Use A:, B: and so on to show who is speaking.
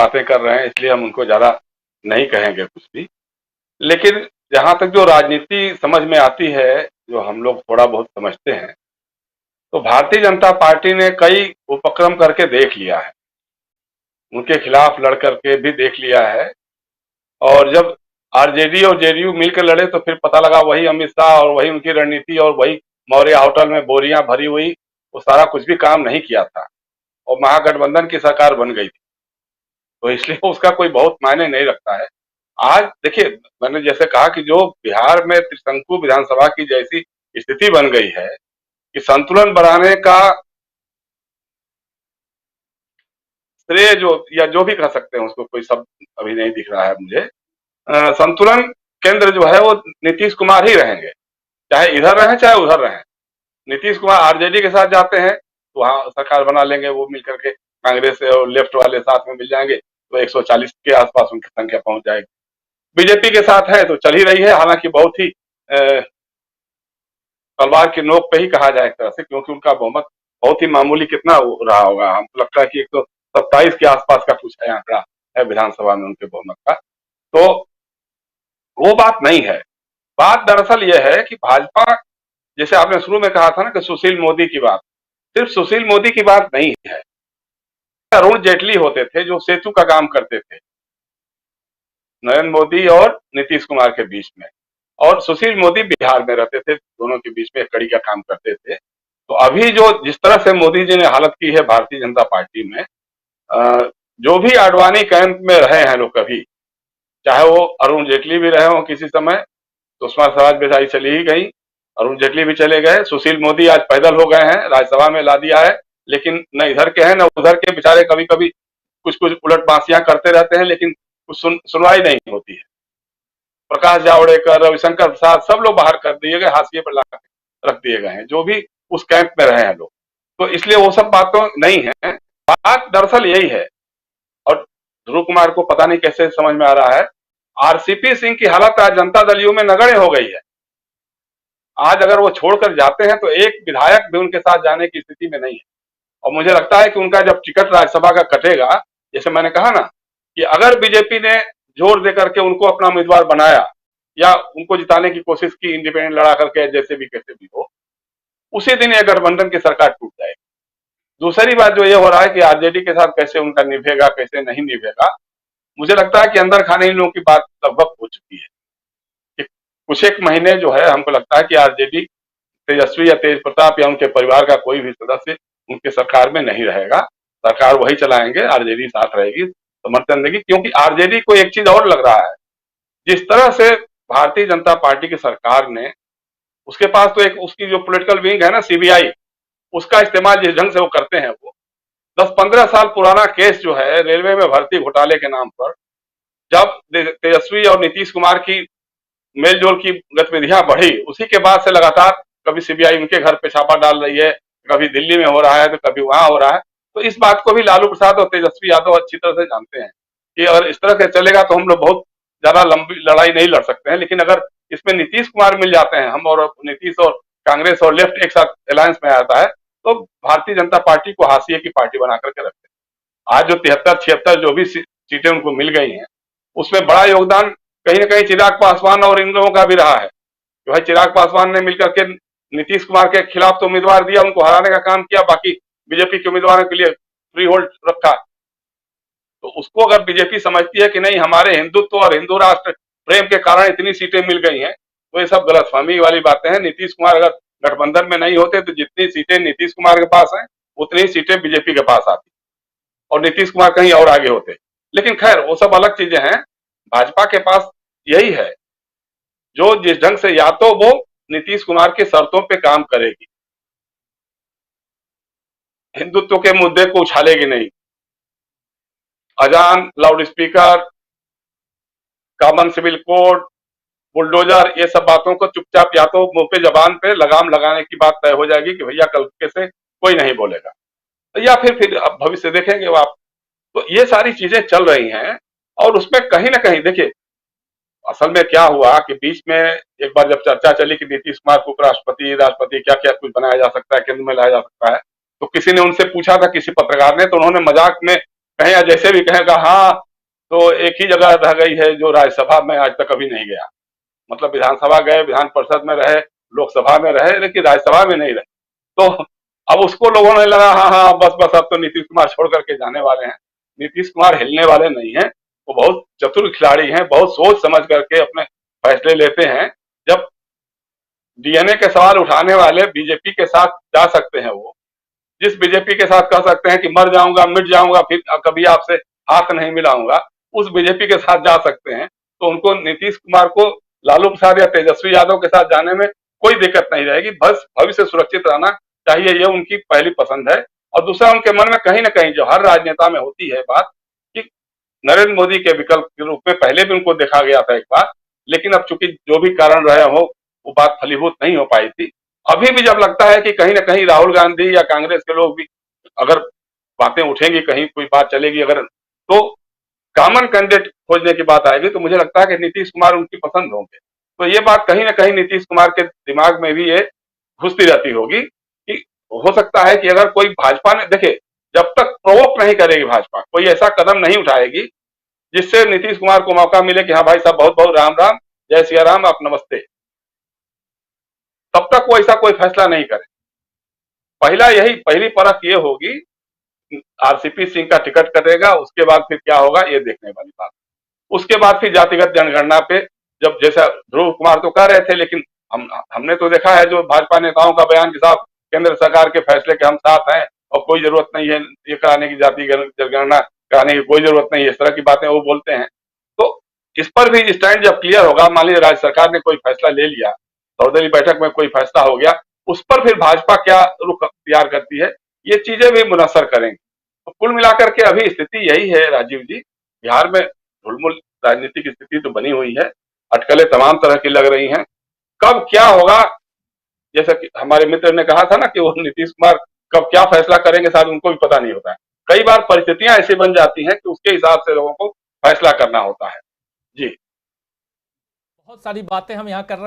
A: बातें कर रहे हैं, इसलिए हम उनको ज्यादा नहीं कहेंगे कुछ भी। लेकिन जहां तक जो राजनीति समझ में आती है, जो हम लोग थोड़ा बहुत समझते हैं, तो भारतीय जनता पार्टी ने कई उपक्रम करके देख लिया है, उनके खिलाफ लड़ करके भी देख लिया है। और जब आरजेडी और जेडीयू मिलकर लड़े तो फिर पता लगा वही अमित शाह और वही उनकी रणनीति और वही मौर्य होटल में बोरियां भरी हुई, वो सारा कुछ भी काम नहीं किया था और महागठबंधन की सरकार बन गई थी। तो इसलिए उसका कोई बहुत मायने नहीं रखता है। आज देखिए, मैंने जैसे कहा कि जो बिहार में त्रिशंकु विधानसभा की जैसी स्थिति बन गई है कि संतुलन बनाने का श्रेय जो या जो भी कह सकते हैं उसको, कोई शब्द अभी नहीं दिख रहा है मुझे, संतुलन केंद्र जो है वो नीतीश कुमार ही रहेंगे, चाहे इधर रहें चाहे उधर रहें। नीतीश कुमार आरजेडी के साथ जाते हैं तो वहां सरकार बना लेंगे, वो मिलकर के कांग्रेस और लेफ्ट वाले साथ में मिल जाएंगे तो 140 के आसपास उनकी संख्या पहुंच जाएगी। बीजेपी के साथ है तो चल ही रही है, हालांकि बहुत ही तलवार की नोक पे ही कहा जाए एक तरह से, क्योंकि उनका बहुमत बहुत ही मामूली कितना रहा होगा, हमको लगता है कि 127 के आसपास का कुछ है आंकड़ा है विधानसभा में उनके बहुमत का। तो वो बात नहीं है। बात दरअसल यह है कि भाजपा, जैसे आपने शुरू में कहा था ना कि सुशील मोदी की बात, सिर्फ सुशील मोदी की बात नहीं है। अरुण जेटली होते थे जो सेतु का काम करते थे नरेंद्र मोदी और नीतीश कुमार के बीच में, और सुशील मोदी बिहार में रहते थे, दोनों के बीच में एक कड़ी का काम करते थे। तो अभी जो जिस तरह से मोदी जी ने हालत की है भारतीय जनता पार्टी में, जो भी आडवाणी कैंप में रहे हैं लोग कभी, चाहे वो अरुण जेटली भी रहे हो किसी समय, सुषमा स्वराज बेचारी चली ही गई, अरुण जेटली भी चले गए, सुशील मोदी आज पैदल हो गए हैं, राज्यसभा में ला दिया है, लेकिन न इधर के हैं न उधर के, बेचारे कभी कभी कुछ कुछ उलट बांसियां करते रहते हैं, लेकिन कुछ सुनवाई नहीं होती है। प्रकाश जावड़ेकर, रविशंकर प्रसाद, सब लोग बाहर कर दिए गए, हाशिए पर ला रख दिए गए हैं, जो भी उस कैंप में रहे हैं लोग। तो इसलिए वो सब बातों नहीं है। बात दरअसल यही है, और ध्रुव कुमार को पता नहीं कैसे समझ में आ रहा है, आरसीपी सिंह की हालत आज जनता दल यू में नगण्य हो गई है। आज अगर वो छोड़कर जाते हैं तो एक विधायक भी उनके साथ जाने की स्थिति में नहीं है। और मुझे लगता है कि उनका जब टिकट राज्यसभा का कटेगा, जैसे मैंने कहा ना कि अगर बीजेपी ने जोर देकर के उनको अपना उम्मीदवार बनाया या उनको जिताने की कोशिश की, इंडिपेंडेंट लड़ा करके जैसे भी कैसे भी हो, उसी दिन यह गठबंधन की सरकार टूट जाएगी। दूसरी बात जो ये हो रहा है कि आरजेडी के साथ कैसे उनका निभेगा कैसे नहीं निभेगा, मुझे लगता है कि अंदर खाने इन लोगों की बात लगभग हो चुकी है कि कुछ एक महीने जो है, हमको लगता है कि आरजेडी, तेजस्वी या तेज प्रताप या उनके परिवार का कोई भी सदस्य उनके सरकार में नहीं रहेगा। सरकार वही चलाएंगे, आरजेडी साथ रहेगी, समर्थन देगी। क्योंकि आरजेडी को एक चीज और लग रहा है, जिस तरह से भारतीय जनता पार्टी की सरकार ने, उसके पास तो एक उसकी जो पॉलिटिकल विंग है ना सीबीआई, उसका इस्तेमाल जिस ढंग से वो करते हैं, वो 10-15 साल पुराना केस जो है रेलवे में भर्ती घोटाले के नाम पर, जब तेजस्वी और नीतीश कुमार की मेलजोल की गतिविधियां बढ़ी, उसी के बाद से लगातार कभी सीबीआई उनके घर पे छापा डाल रही है, कभी दिल्ली में हो रहा है तो कभी वहां हो रहा है। तो इस बात को भी लालू प्रसाद और तेजस्वी यादव अच्छी तरह से जानते हैं कि अगर इस तरह से चलेगा तो हम लोग बहुत ज्यादा लंबी लड़ाई नहीं लड़ सकते हैं। लेकिन अगर इसमें नीतीश कुमार मिल जाते हैं, हम और नीतीश और कांग्रेस और लेफ्ट एक साथ अलायंस में आता है, तो भारतीय जनता पार्टी को हाशिए की पार्टी बना करके रखते हैं। आज जो 73-76 जो भी सीटें उनको मिल गई हैं, उसमें बड़ा योगदान कहीं ना कहीं चिराग पासवान और इन लोगों का भी रहा है। जो भाई चिराग पासवान ने मिलकर के नीतीश कुमार के खिलाफ तो उम्मीदवार दिया, उनको हराने का काम किया, बाकी बीजेपी के उम्मीदवारों के लिए फ्री होल्ड रखा। तो उसको अगर बीजेपी समझती है कि नहीं हमारे हिंदुत्व और हिंदू राष्ट्र प्रेम के कारण इतनी सीटें मिल गई हैं, तो ये सब गलतफहमी वाली बातें हैं। नीतीश कुमार अगर गठबंधन में नहीं होते तो जितनी सीटें नीतीश कुमार के पास हैं, उतनी ही सीटें बीजेपी के पास आती और नीतीश कुमार कहीं और आगे होते। लेकिन खैर वो सब अलग चीजें हैं। भाजपा के पास यही है, जो जिस ढंग से या तो वो नीतीश कुमार के शर्तों पे काम करेगी, हिंदुत्व के मुद्दे को उछालेगी नहीं, अजान, loud speaker, common civil code, bulldozer, ये सब बातों को चुपचाप या तो मुंह पे जबान पे लगाम लगाने की बात तय हो जाएगी कि भैया कल के से कोई नहीं बोलेगा, या फिर अब भविष्य देखेंगे वो आप। तो ये सारी चीजें चल रही हैं और उसमें कहीं ना कहीं देखिए असल में क्या हुआ कि बीच में एक बार जब चर्चा चली कि नीतीश कुमार को उपराष्ट्रपति राष्ट्रपति क्या क्या कुछ बनाया जा सकता है, केंद्र में लाया जा सकता है, तो किसी ने उनसे पूछा था, किसी पत्रकार ने, तो उन्होंने मजाक में कहें या जैसे भी कहेगा हाँ, तो एक ही जगह रह गई है जो राज्यसभा में आज तक कभी नहीं गया। मतलब विधानसभा गए, विधान परिषद में रहे, लोकसभा में रहे, लेकिन राज्यसभा में नहीं रहे। तो अब उसको लोगों ने लगा हाँ हाँ बस बस अब तो नीतीश कुमार छोड़ करके जाने वाले हैं। नीतीश कुमार हिलने वाले नहीं हैं। वो बहुत चतुर खिलाड़ी हैं, बहुत सोच समझ करके अपने फैसले लेते हैं। जब डीएनए के सवाल उठाने वाले बीजेपी के साथ जा सकते हैं, वो जिस बीजेपी के साथ कह सकते हैं कि मर जाऊंगा मिट जाऊंगा फिर कभी आपसे हाथ नहीं मिलाऊंगा, उस बीजेपी के साथ जा सकते हैं, तो उनको नीतीश कुमार को लालू प्रसाद या तेजस्वी यादव के साथ जाने में कोई दिक्कत नहीं रहेगी। बस भविष्य सुरक्षित रहना चाहिए, ये उनकी पहली पसंद है। और दूसरा, उनके मन में कहीं ना कहीं जो हर राजनेता में होती है बात कि नरेंद्र मोदी के विकल्प के रूप में पहले भी उनको देखा गया था एक बार, लेकिन अब चूंकि जो भी कारण रहे हो वो बात फलीभूत नहीं हो पाई थी। अभी भी जब लगता है कि कहीं ना कहीं राहुल गांधी या कांग्रेस के लोग भी अगर बातें उठेंगी, कहीं कोई बात चलेगी अगर, तो कॉमन कैंडिडेट खोजने की बात आएगी, तो मुझे लगता है कि नीतीश कुमार उनकी पसंद होंगे। तो ये बात कहीं ना कहीं नीतीश कुमार के दिमाग में भी ये घुसती रहती होगी कि हो सकता है कि अगर कोई भाजपा ने देखे, जब तक प्रोवोक नहीं करेगी भाजपा, कोई ऐसा कदम नहीं उठाएगी जिससे नीतीश कुमार को मौका मिले कि हाँ भाई साहब बहुत बहुत राम राम, जय सिया राम, आप नमस्ते, तब तक वो ऐसा कोई फैसला नहीं करे। पहली परख ये होगी, आरसीपी सिंह का टिकट कटेगा, उसके बाद फिर क्या होगा ये देखने वाली बात। उसके बाद फिर जातिगत जनगणना पे, जब जैसा ध्रुव कुमार तो कह रहे थे, लेकिन हमने तो देखा है जो भाजपा नेताओं का बयान कि साहब केंद्र सरकार के फैसले के हम साथ हैं और कोई जरूरत नहीं है ये कराने की, जाति जनगणना कराने की कोई जरूरत नहीं है, इस तरह की बातें वो बोलते हैं। तो इस पर भी स्टैंड जब क्लियर होगा, मान लीजिए राज्य सरकार ने कोई फैसला ले लिया, सर्वदलीय बैठक में कोई फैसला हो गया, उस पर फिर भाजपा क्या रुख अख्तियार करती है, ये चीजें भी मुनस्सर करेंगे। तो कुल मिलाकर के अभी स्थिति यही है राजीव जी, बिहार में ढुलमुल राजनीतिक स्थिति तो बनी हुई है, अटकलें तमाम तरह की लग रही हैं। कब क्या होगा, जैसा कि हमारे मित्र ने कहा था ना कि वो नीतीश कुमार कब क्या फैसला करेंगे शायद उनको भी पता नहीं होता है। कई बार परिस्थितियां ऐसी बन जाती हैं कि उसके हिसाब से लोगों को फैसला करना होता है। जी।
B: बहुत सारी बातें हम यहाँ कर रहे हैं।